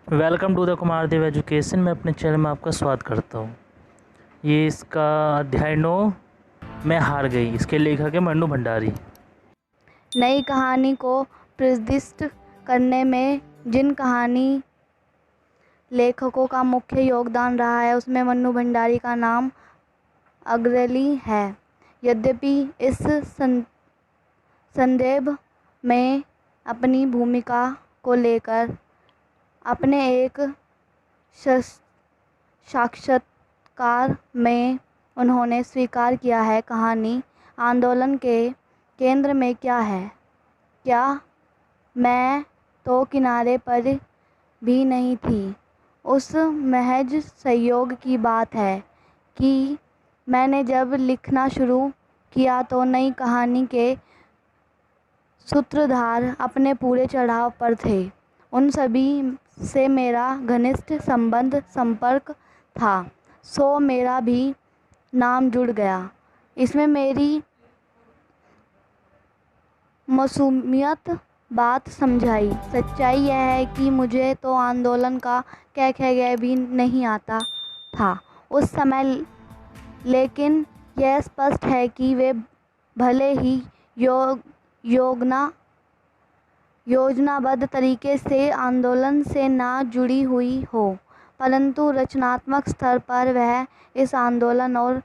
Welcome to the Kumar Dev education. मैं अपने channel में आपका स्वागत करता हूँ। ये इसका अध्याय 9 मैं हार गई। इसके लेखक है मन्नू भंडारी। नई कहानी को निर्दिष्ट करने में जिन कहानी लेखकों का मुख्य योगदान रहा है उसमें मन्नू भंडारी का नाम अग्रणी है। यद्यपि इस संदर्भ में अपनी भूमिका को लेकर अपने एक साक्षात्कार में उन्होंने स्वीकार किया है, कहानी आंदोलन के केंद्र में क्या है, क्या मैं तो किनारे पर भी नहीं थी। उस महज संयोग की बात है कि मैंने जब लिखना शुरू किया तो नई कहानी के सूत्रधार अपने पूरे चढ़ाव पर थे। उन सभी से मेरा घनिष्ठ संपर्क था, सो मेरा भी नाम जुड़ गया। इसमें मेरी मासूमियत बात समझाई। सच्चाई यह है कि मुझे तो आंदोलन का कै भी नहीं आता था उस समय, लेकिन यह स्पष्ट है कि वे भले ही योजनाबद्ध तरीके से आंदोलन से ना जुड़ी हुई हो, परंतु रचनात्मक स्तर पर वह इस आंदोलन और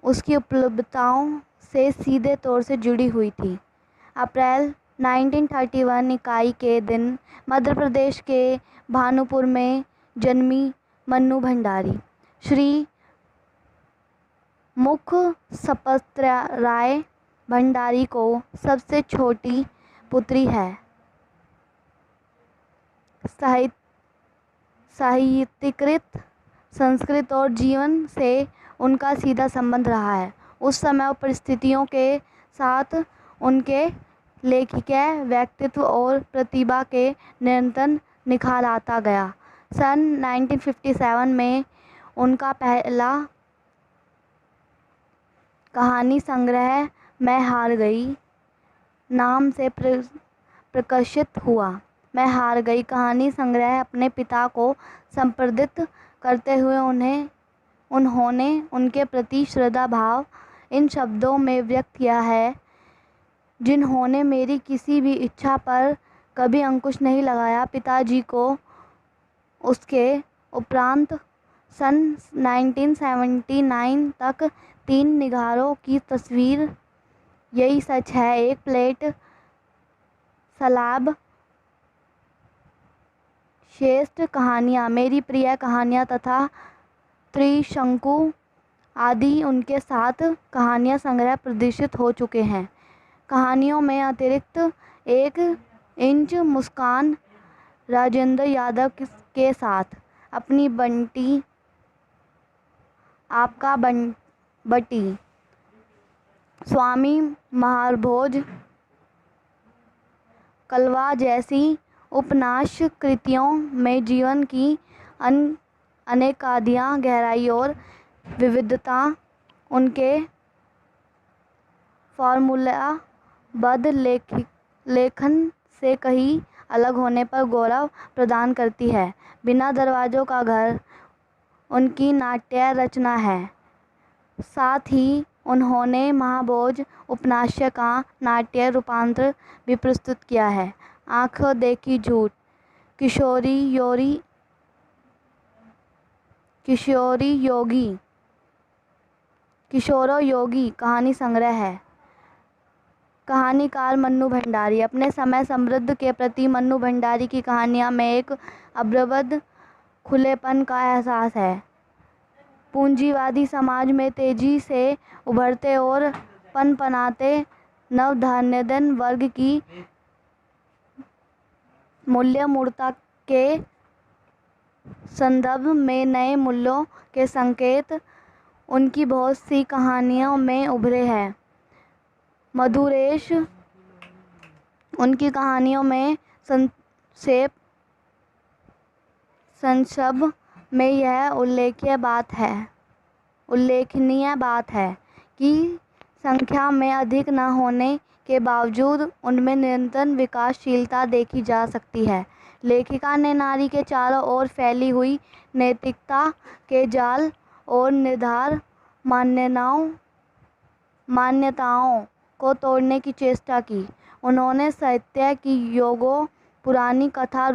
उसकी उपलब्धियों से सीधे तौर से जुड़ी हुई थी। अप्रैल 1931 इकाई के दिन मध्य प्रदेश के भानुपुर में जन्मी मन्नू भंडारी श्री मुख सपत्राय भंडारी को सबसे छोटी पुत्री है। साहित्यकृत संस्कृत और जीवन से उनका सीधा संबंध रहा है। उस समय और परिस्थितियों के साथ उनके लेखिका व्यक्तित्व और प्रतिभा के निरंतर निखार आता गया। सन 1957 में उनका पहला कहानी संग्रह मैं हार गई नाम से प्रकाशित हुआ। मैं हार गई कहानी संग्रह अपने पिता को संपादित करते हुए उन्होंने उनके प्रति श्रद्धा भाव इन शब्दों में व्यक्त किया है, जिन्होंने मेरी किसी भी इच्छा पर कभी अंकुश नहीं लगाया। पिताजी को उसके उपरांत सन 1979 तक 3 निगारों की तस्वीर यही सच है, एक प्लेट सलाब, श्रेष्ठ कहानियाँ, मेरी प्रिय कहानियाँ तथा त्रिशंकु आदि उनके साथ कहानियाँ संग्रह प्रदर्शित हो चुके हैं। कहानियों में अतिरिक्त एक इंच मुस्कान राजेंद्र यादव के साथ अपनी बंटी आपका बटी, स्वामी महाभोज कलवा जैसी उपन्यास कृतियों में जीवन की अनेकाधियाँ गहराई और विविधता उनके फॉर्मूलाबद्ध लेखन से कहीं अलग होने पर गौरव प्रदान करती है। बिना दरवाज़ों का घर उनकी नाट्य रचना है। साथ ही उन्होंने महाभोज उपन्यास का नाट्य रूपांतर भी प्रस्तुत किया है। आँखों देखी झूठ किशोरो योगी कहानी संग्रह है। कहानीकार मन्नू भंडारी। अपने समय समृद्ध के प्रति मन्नू भंडारी की कहानियाँ में एक अप्रबद्ध खुलेपन का एहसास है। पूंजीवादी समाज में तेजी से उभरते और पनपनाते नवोत्थान वर्ग की मूल्यमूर्ता के संदर्भ में नए मूल्यों के संकेत उनकी बहुत सी कहानियों में उभरे हैं। मधुरेश उनकी कहानियों में संक्षेप में यह उल्लेखनीय बात है कि संख्या में अधिक न होने के बावजूद उनमें निरंतर विकासशीलता देखी जा सकती है। लेखिका ने नारी के चारों ओर फैली हुई नैतिकता के जाल और निर्धार मान्यताओं को तोड़ने की चेष्टा की। उन्होंने साहित्य की योगों, पुरानी कथा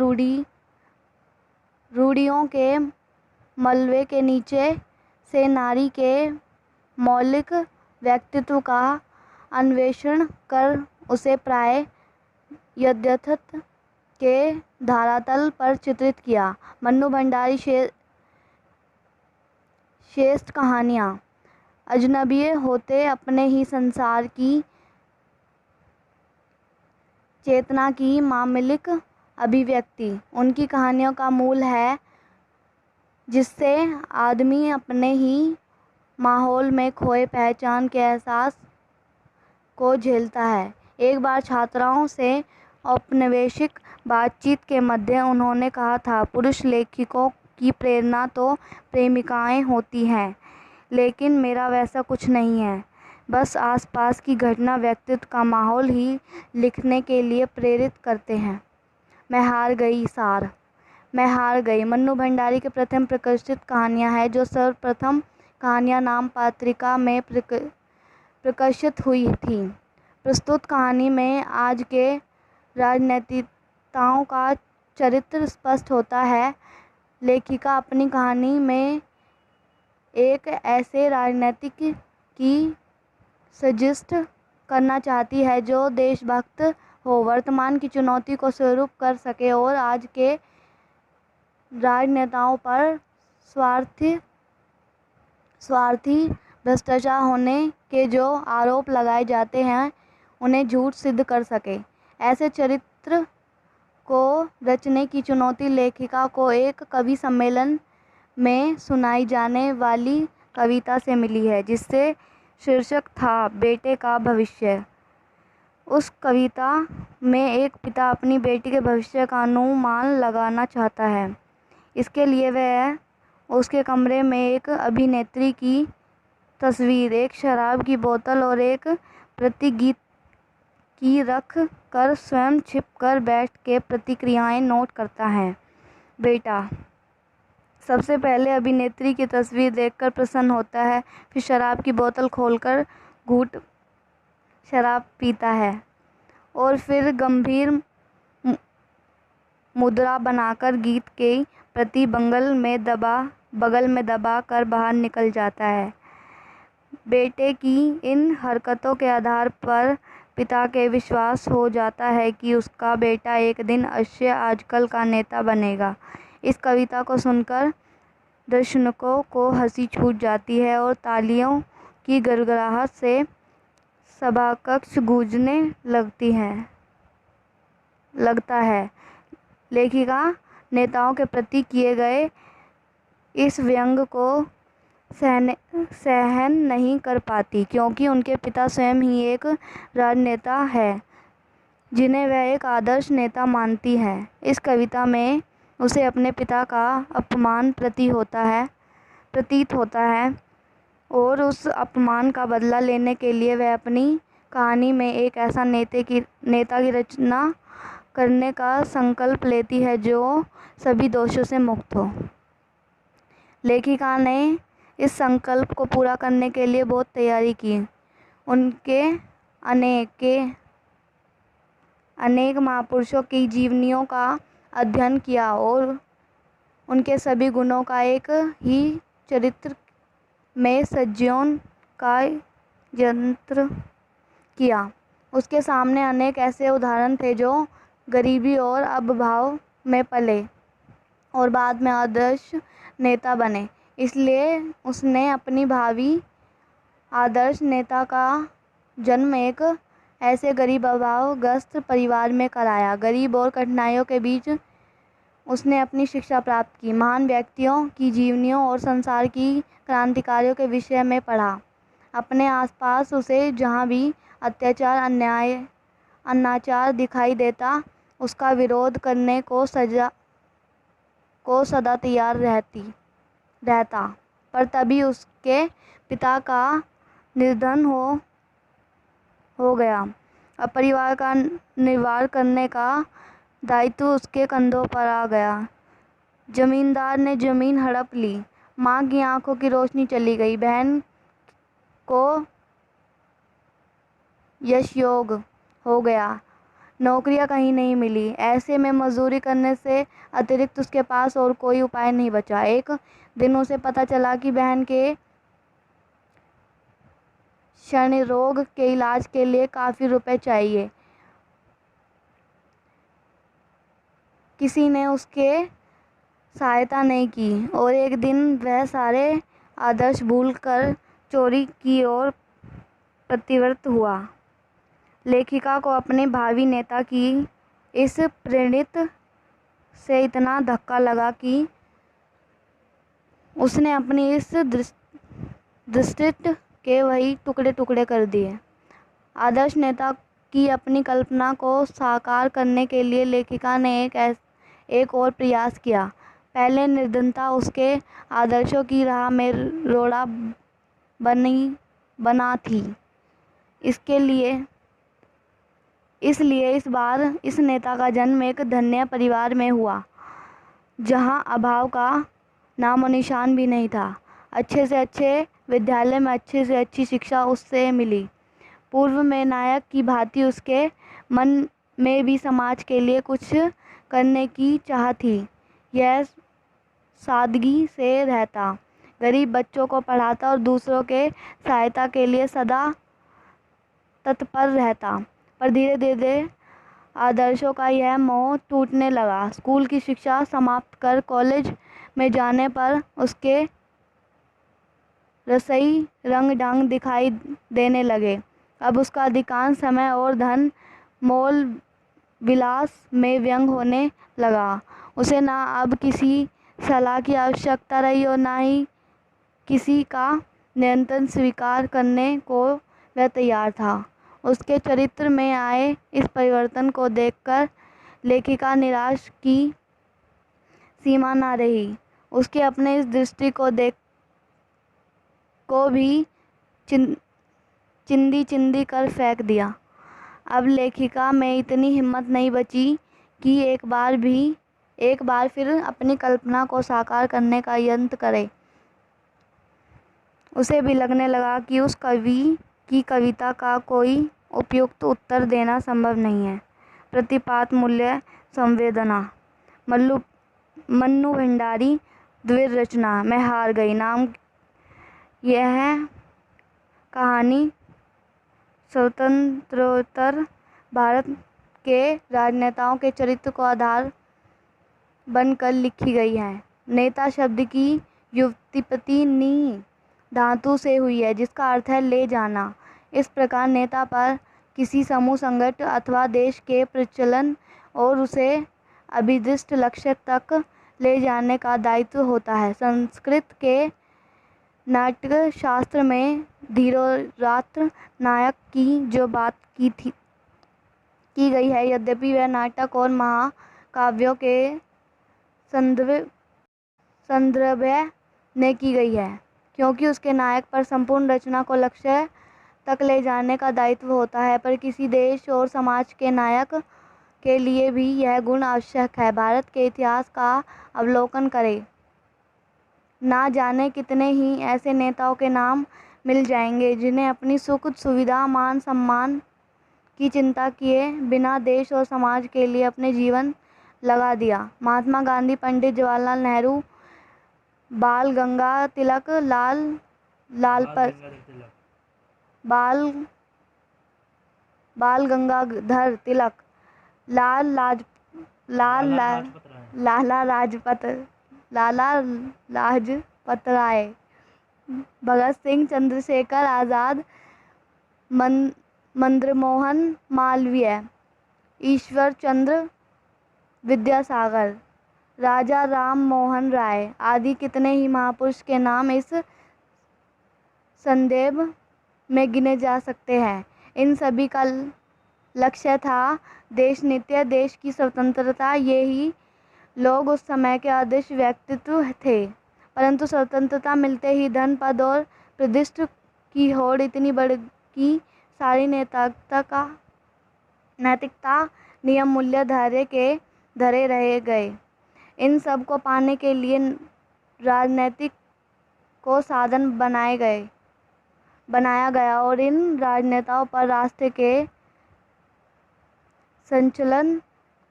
रूढ़ियों के मलबे के नीचे से नारी के मौलिक व्यक्तित्व का अन्वेषण कर उसे प्राय यथार्थ के धरातल पर चित्रित किया। मन्नू भंडारी श्रेष्ठ कहानियाँ। अजनबी होते अपने ही संसार की चेतना की मामलिक अभिव्यक्ति उनकी कहानियों का मूल है, जिससे आदमी अपने ही माहौल में खोए पहचान के एहसास को झेलता है। एक बार छात्राओं से औपनिवेशिक बातचीत के मध्य उन्होंने कहा था, पुरुष लेखकों की प्रेरणा तो प्रेमिकाएं होती हैं, लेकिन मेरा वैसा कुछ नहीं है। बस आसपास की घटना, व्यक्तित्व का माहौल ही लिखने के लिए प्रेरित करते हैं। मैं हार गई सार। मैं हार गई मन्नू भंडारी के प्रथम प्रकाशित कहानियाँ हैं, जो सर्वप्रथम कहानियाँ नाम पत्रिका में प्रकाशित हुई थी। प्रस्तुत कहानी में आज के राजनीतिज्ञों का चरित्र स्पष्ट होता है। लेखिका अपनी कहानी में एक ऐसे राजनीतिक की सृष्टि करना चाहती है जो देशभक्त हो, वर्तमान की चुनौती को स्वरूप कर सके और आज के राजनेताओं पर स्वार्थी भ्रष्टाचार होने के जो आरोप लगाए जाते हैं उन्हें झूठ सिद्ध कर सके। ऐसे चरित्र को रचने की चुनौती लेखिका को एक कवि सम्मेलन में सुनाई जाने वाली कविता से मिली है, जिससे शीर्षक था बेटे का भविष्य। उस कविता में एक पिता अपनी बेटी के भविष्य का अनुमान लगाना चाहता है। इसके लिए वह उसके कमरे में एक अभिनेत्री की तस्वीर, एक शराब की बोतल और एक प्रति गीत की रख कर स्वयं छिप कर बैठ के प्रतिक्रियाएं नोट करता है। बेटा सबसे पहले अभिनेत्री की तस्वीर देखकर प्रसन्न होता है, फिर शराब की बोतल खोलकर घूंट शराब पीता है और फिर गंभीर मुद्रा बनाकर गीत के प्रति बगल में दबा कर बाहर निकल जाता है। बेटे की इन हरकतों के आधार पर पिता के विश्वास हो जाता है कि उसका बेटा एक दिन अवश्य आजकल का नेता बनेगा। इस कविता को सुनकर दर्शकों को हंसी छूट जाती है और तालियों की गड़गड़ाहट से सभाकक्ष गूंजने लगता है। लेखिका नेताओं के प्रति किए गए इस व्यंग को सहन नहीं कर पाती, क्योंकि उनके पिता स्वयं ही एक राजनेता है जिन्हें वह एक आदर्श नेता मानती है। इस कविता में उसे अपने पिता का अपमान प्रतीत होता है और उस अपमान का बदला लेने के लिए वह अपनी कहानी में एक ऐसा नेता की रचना करने का संकल्प लेती है जो सभी दोषों से मुक्त हो। लेखिका ने इस संकल्प को पूरा करने के लिए बहुत तैयारी की। उनके अनेक महापुरुषों की जीवनियों का अध्ययन किया और उनके सभी गुणों का एक ही चरित्र में संयोजन का यत्न किया। उसके सामने अनेक ऐसे उदाहरण थे जो गरीबी और अभाव में पले और बाद में आदर्श नेता बने। इसलिए उसने अपनी भावी आदर्श नेता का जन्म एक ऐसे गरीब अभावग्रस्त परिवार में कराया। गरीब और कठिनाइयों के बीच उसने अपनी शिक्षा प्राप्त की, महान व्यक्तियों की जीवनियों और संसार की क्रांतिकारियों के विषय में पढ़ा। अपने आसपास उसे जहाँ भी अत्याचार अनाचार दिखाई देता, उसका विरोध करने को सदा तैयार रहता। पर तभी उसके पिता का निधन हो गया। अब परिवार का निर्वाह करने का दायित्व उसके कंधों पर आ गया। जमींदार ने जमीन हड़प ली। माँ की आंखों की रोशनी चली गई। बहन को यशयोग हो गया। नौकरियां कहीं नहीं मिली। ऐसे में मजदूरी करने से अतिरिक्त उसके पास और कोई उपाय नहीं बचा। एक दिन उसे पता चला कि बहन के क्षण रोग के इलाज के लिए काफ़ी रुपए चाहिए। किसी ने उसके सहायता नहीं की और एक दिन वह सारे आदर्श भूलकर चोरी की ओर प्रतिवृत्त हुआ। लेखिका को अपने भावी नेता की इस प्रेरित से इतना धक्का लगा कि उसने अपनी इस दृष्टि के वही टुकड़े टुकड़े कर दिए। आदर्श नेता की अपनी कल्पना को साकार करने के लिए लेखिका ने एक और प्रयास किया। पहले निर्धनता उसके आदर्शों की राह में रोड़ा बना थी। इसलिए इस बार इस नेता का जन्म एक धन्य परिवार में हुआ, जहां अभाव का नामो निशान भी नहीं था। अच्छे से अच्छे विद्यालय में अच्छे से अच्छी शिक्षा उससे मिली। पूर्व में नायक की भांति उसके मन में भी समाज के लिए कुछ करने की चाह थी। यह सादगी से रहता, गरीब बच्चों को पढ़ाता और दूसरों के सहायता के लिए सदा तत्पर रहता। पर धीरे धीरे आदर्शों का यह मोह टूटने लगा। स्कूल की शिक्षा समाप्त कर कॉलेज में जाने पर उसके रसई रंग ढंग दिखाई देने लगे। अब उसका अधिकांश समय और धन मोल विलास में व्यंग होने लगा। उसे ना अब किसी सलाह की आवश्यकता रही और ना ही किसी का नियंत्रण स्वीकार करने को वह तैयार था। उसके चरित्र में आए इस परिवर्तन को देखकर लेखिका निराश की सीमा ना रही। उसके अपने इस दृष्टि को भी चिंदी चिंदी कर फेंक दिया। अब लेखिका में इतनी हिम्मत नहीं बची कि एक बार फिर अपनी कल्पना को साकार करने का यत्न करे। उसे भी लगने लगा कि उस कवि की कविता का कोई उपयुक्त उत्तर देना संभव नहीं है। प्रतिपात मूल्य संवेदना। मन्नू भंडारी द्विर रचना मैं हार गई नाम। यह कहानी स्वतंत्रोत्तर भारत के राजनेताओं के चरित्र को आधार बनकर लिखी गई है। नेता शब्द की व्युत्पत्ति नी धातु से हुई है, जिसका अर्थ है ले जाना। इस प्रकार नेता पर किसी समूह, संगठन अथवा देश के प्रचलन और उसे अभिदिष्ट लक्ष्य तक ले जाने का दायित्व होता है। संस्कृत के नाट्य शास्त्र में धीरोदात्त नायक की जो बात की गई है, यद्यपि वह नाटक और महाकाव्यों के संदर्भ में की गई है, क्योंकि उसके नायक पर संपूर्ण रचना को लक्ष्य तक ले जाने का दायित्व होता है। पर किसी देश और समाज के नायक के लिए भी यह गुण आवश्यक है। भारत के इतिहास का अवलोकन करें, ना जाने कितने ही ऐसे नेताओं के नाम मिल जाएंगे जिन्हें अपनी सुख सुविधा, मान सम्मान की चिंता किए बिना देश और समाज के लिए अपने जीवन लगा दिया। महात्मा गांधी, पंडित जवाहरलाल नेहरू, बाल गंगाधर तिलक, लाला लाजपत राय, भगत सिंह, चंद्रशेखर आज़ाद, मंदमोहन मालवीय, ईश्वर चंद्र विद्यासागर, राजा राम मोहन राय आदि कितने ही महापुरुष के नाम इस संदर्भ में गिने जा सकते हैं। इन सभी का लक्ष्य था देश नित्य, देश की स्वतंत्रता। ये ही लोग उस समय के आदर्श व्यक्तित्व थे। परंतु स्वतंत्रता मिलते ही धन, पद और प्रतिष्ठा की होड़ इतनी बढ़ कि सारी नैतिकता, नियम, मूल्य, धैर्य के धरे रह गए। इन सब को पाने के लिए राजनीतिक को साधन बनाया गया और इन राजनेताओं पर राष्ट्र के संचालन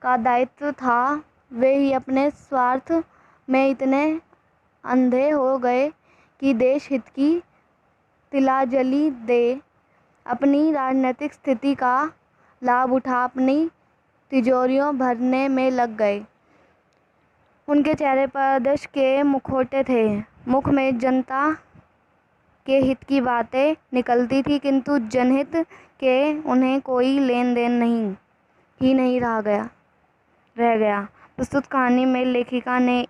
का दायित्व था। वे ही अपने स्वार्थ में इतने अंधे हो गए कि देश हित की तिलांजलि दे अपनी राजनीतिक स्थिति का लाभ उठा अपनी तिजोरियों भरने में लग गए। उनके चेहरे पर आदर्श के मुखौटे थे, मुख में जनता के हित की बातें निकलती थी, किंतु जनहित के उन्हें कोई लेन देन नहीं रह गया। प्रस्तुत कहानी में लेखिका ने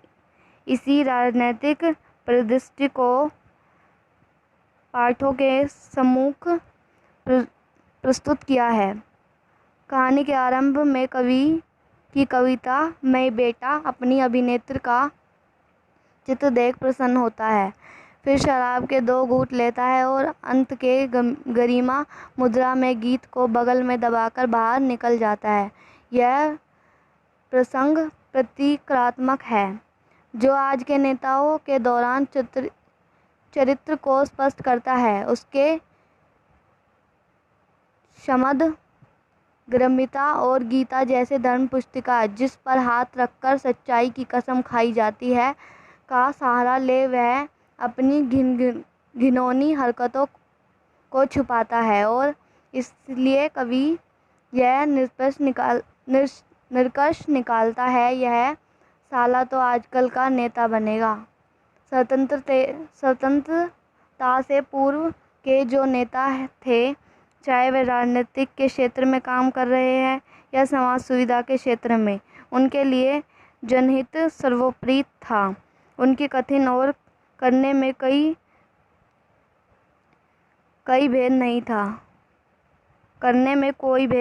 इसी राजनीतिक परिदृश्य को पाठकों के सम्मुख प्रस्तुत किया है। कहानी के आरंभ में कवि की कविता मैं बेटा अपनी अभिनेत्री का चित्र देख प्रसन्न होता है, फिर शराब के 2 घूंट लेता है और अंत के गरिमा मुद्रा में गीत को बगल में दबाकर बाहर निकल जाता है। यह प्रसंग प्रतीकात्मक है, जो आज के नेताओं के दौरान चरित्र को स्पष्ट करता है। उसके शमद, गृहमिता और गीता जैसे धर्म पुस्तिका जिस पर हाथ रखकर सच्चाई की कसम खाई जाती है का सहारा ले वह अपनी घिनौनी हरकतों को छुपाता है और इसलिए कवि यह निष्कर्ष निकालता है, यह साला तो आजकल का नेता बनेगा। स्वतंत्रता से पूर्व के जो नेता थे, चाहे वे राजनीतिक के क्षेत्र में काम कर रहे हैं या समाज सुविधा के क्षेत्र में, उनके लिए जनहित सर्वोपरि था। उनकी कथन और करने में कई भेद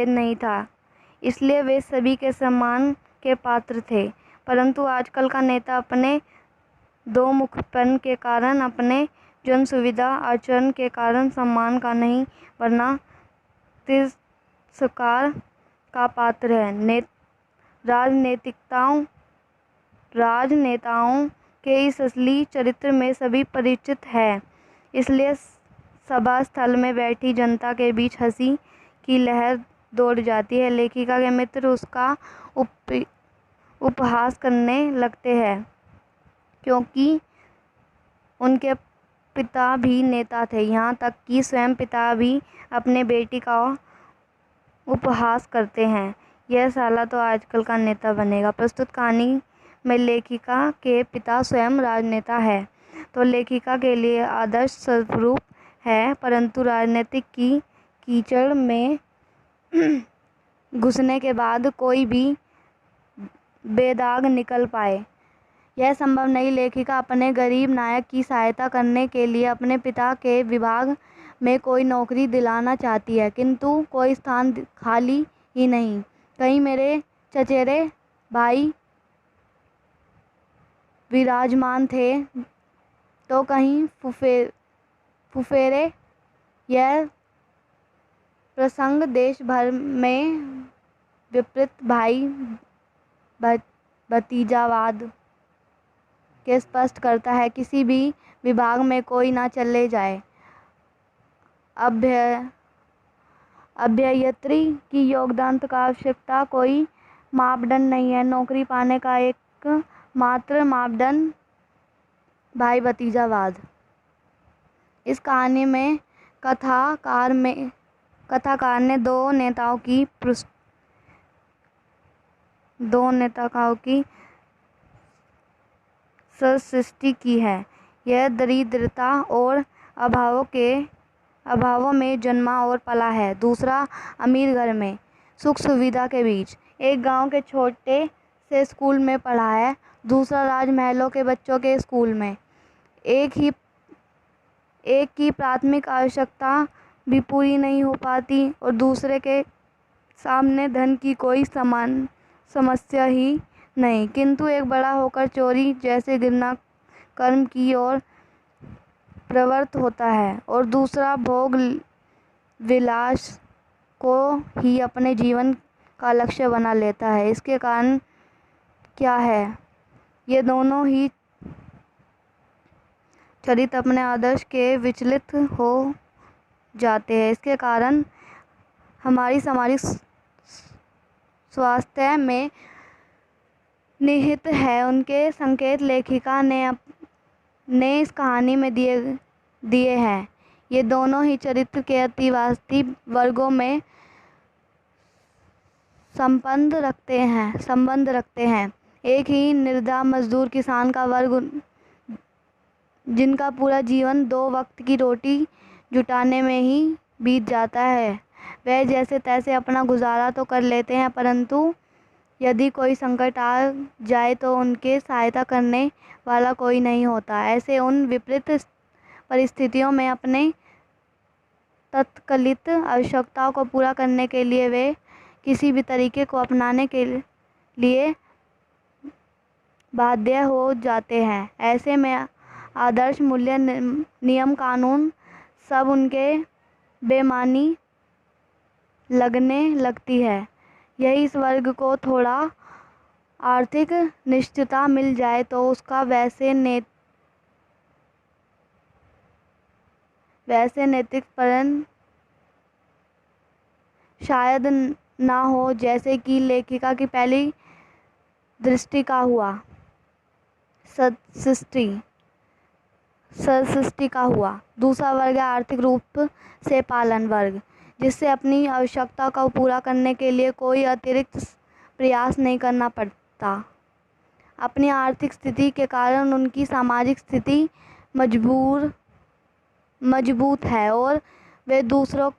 नहीं था, इसलिए वे सभी के सम्मान के पात्र थे। परंतु आजकल का नेता अपने दो मुखपन के कारण, अपने जन सुविधा आचरण के कारण सम्मान का नहीं वरना तिरस्कार का पात्र है। राजनेताओं के इस असली चरित्र में सभी परिचित हैं, इसलिए सभा स्थल में बैठी जनता के बीच हंसी की लहर दौड़ जाती है। लेखिका के मित्र उसका उपहास करने लगते हैं, क्योंकि उनके पिता भी नेता थे। यहाँ तक कि स्वयं पिता भी अपने बेटी का उपहास करते हैं। यह साला तो आजकल का नेता बनेगा। प्रस्तुत कहानी में लेखिका के पिता स्वयं राजनेता है, तो लेखिका के लिए आदर्श स्वरूप है, परंतु राजनीतिक की कीचड़ में घुसने के बाद कोई भी बेदाग निकल पाए, यह संभव नहीं। लेखिका अपने गरीब नायक की सहायता करने के लिए अपने पिता के विभाग में कोई नौकरी दिलाना चाहती है, किंतु कोई स्थान खाली ही नहीं। कहीं मेरे चचेरे भाई विराजमान थे तो कहीं फुफेरे। यह प्रसंग देश भर में विपरीत भाई भतीजावाद के स्पष्ट करता है। किसी भी विभाग में कोई ना चले जाए, अभ्यर्थी की योग्यता का आवश्यकता कोई मापदंड नहीं है। नौकरी पाने का एक मात्र मापदंड भाई भतीजावाद। इस कहानी में कथाकार ने दो नेताओं की सृष्टि की है। यह दरिद्रता और अभावों में जन्मा और पला है। दूसरा अमीर घर में सुख सुविधा के बीच एक गांव के छोटे से स्कूल में पढ़ा है। दूसरा राजमहलों के बच्चों के स्कूल में। एक की प्राथमिक आवश्यकता भी पूरी नहीं हो पाती और दूसरे के सामने धन की कोई समस्या ही नहीं, किंतु एक बड़ा होकर चोरी जैसे घृणा कर्म की ओर प्रवृत्त होता है और दूसरा भोग विलास को ही अपने जीवन का लक्ष्य बना लेता है। इसके कारण क्या है। ये दोनों ही चरित्र अपने आदर्श के विचलित हो जाते हैं। इसके कारण हमारी सामाजिक स्वास्थ्य में निहित है। उनके संकेत लेखिका ने इस कहानी में दिए हैं। ये दोनों ही चरित्र के अतिवादी वर्गों में संबंध रखते हैं। एक ही निर्धन मजदूर किसान का वर्ग, जिनका पूरा जीवन 2 वक्त की रोटी जुटाने में ही बीत जाता है। वह जैसे तैसे अपना गुजारा तो कर लेते हैं, परंतु यदि कोई संकट आ जाए तो उनके सहायता करने वाला कोई नहीं होता। ऐसे उन विपरीत परिस्थितियों में अपने तत्कालिक आवश्यकताओं को पूरा करने के लिए वे किसी भी तरीके को अपनाने के लिए बाध्य हो जाते हैं। ऐसे में आदर्श मूल्य, नियम, कानून सब उनके बेमानी लगने लगती है। यही इस वर्ग को थोड़ा आर्थिक निश्चितता मिल जाए तो उसका वैसे नैतिक परिणाम शायद ना हो, जैसे कि लेखिका की पहली दृष्टि का हुआ, सृष्टि का हुआ। दूसरा वर्ग है आर्थिक रूप से पालन वर्ग, जिससे अपनी आवश्यकता को पूरा करने के लिए कोई अतिरिक्त प्रयास नहीं करना पड़ता। अपनी आर्थिक स्थिति के कारण उनकी सामाजिक स्थिति मजबूत है और वे दूसरों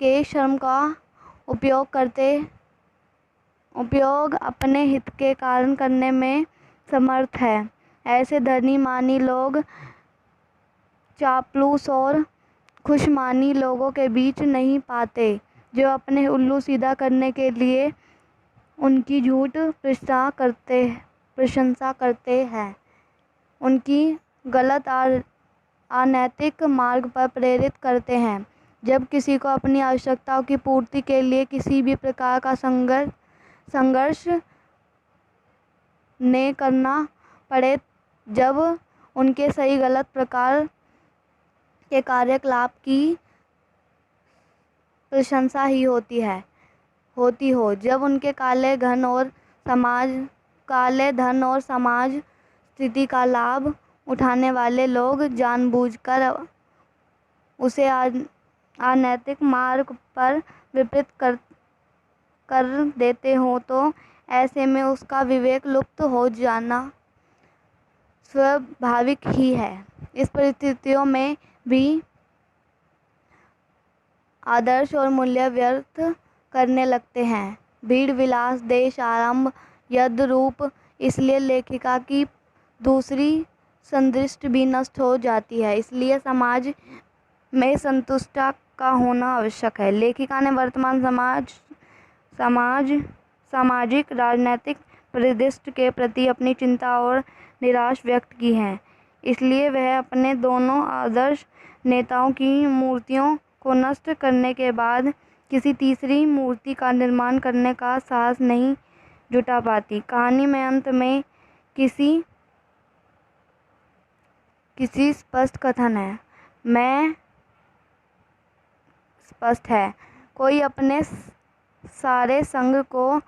के श्रम का उपयोग अपने हित के कारण करने में समर्थ है। ऐसे धनी मानी लोग चापलूस और खुशमानी लोगों के बीच नहीं पाते, जो अपने उल्लू सीधा करने के लिए उनकी झूठ प्रशंसा करते हैं, उनकी गलत अनैतिक मार्ग पर प्रेरित करते हैं। जब किसी को अपनी आवश्यकताओं की पूर्ति के लिए किसी भी प्रकार का संघर्ष न करना पड़े, जब उनके सही गलत प्रकार के कार्यकलाप की प्रशंसा ही होती हो, जब उनके काले धन और समाज स्थिति का लाभ उठाने वाले लोग जानबूझकर उसे अनैतिक मार्ग पर विपरीत कर देते हो, तो ऐसे में उसका विवेक लुप्त हो जाना स्वाभाविक ही है। इस परिस्थितियों में भी आदर्श और मूल्य व्यर्थ करने लगते हैं। भीड़ विलास, देश आरंभ, यद् रूप, इसलिए लेखिका की दूसरी संदृष्टि भी नष्ट हो जाती है। इसलिए समाज में संतुष्टता का होना आवश्यक है। लेखिका ने वर्तमान सामाजिक राजनीतिक परिदृश्य के प्रति अपनी चिंता और निराशा व्यक्त की है। इसलिए वह अपने दोनों आदर्श नेताओं की मूर्तियों को नष्ट करने के बाद किसी तीसरी मूर्ति का निर्माण करने का साहस नहीं जुटा पाती। कहानी में अंत में किसी स्पष्ट कथन है, कोई अपने सारे संग को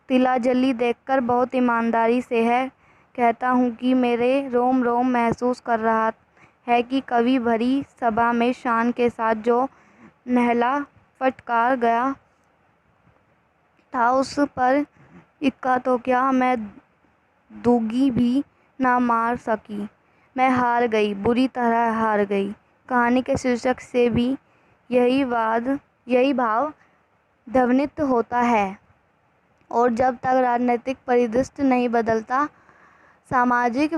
तिलांजलि देकर बहुत ईमानदारी से कहता हूँ कि मेरे रोम रोम महसूस कर रहा है कि कवि भरी सभा में शान के साथ जो नहला फटकार गया था, उस पर इक्का तो क्या मैं दूगी भी ना मार सकी। मैं हार गई, बुरी तरह हार गई। कहानी के शीर्षक से भी यही भाव ध्वनित होता है। और जब तक राजनीतिक परिदृश्य नहीं बदलता, सामाजिक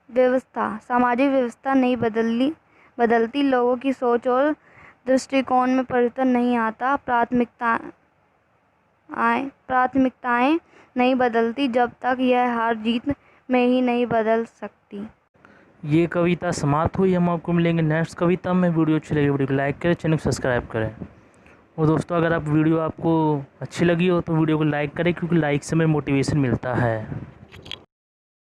व्यवस्था नहीं बदलती, लोगों की सोच और दृष्टिकोण में परिवर्तन नहीं आता, प्राथमिकताएं नहीं बदलती, जब तक यह हार जीत में ही नहीं बदल सकती। ये कविता समाप्त हुई। हम आपको मिलेंगे नेक्स्ट कविता में। वीडियो अच्छी लगी वीडियो को लाइक करें, चैनल को सब्सक्राइब करें और दोस्तों अगर वीडियो आपको अच्छी लगी हो तो वीडियो को लाइक करें, क्योंकि लाइक से हमें मोटिवेशन मिलता है।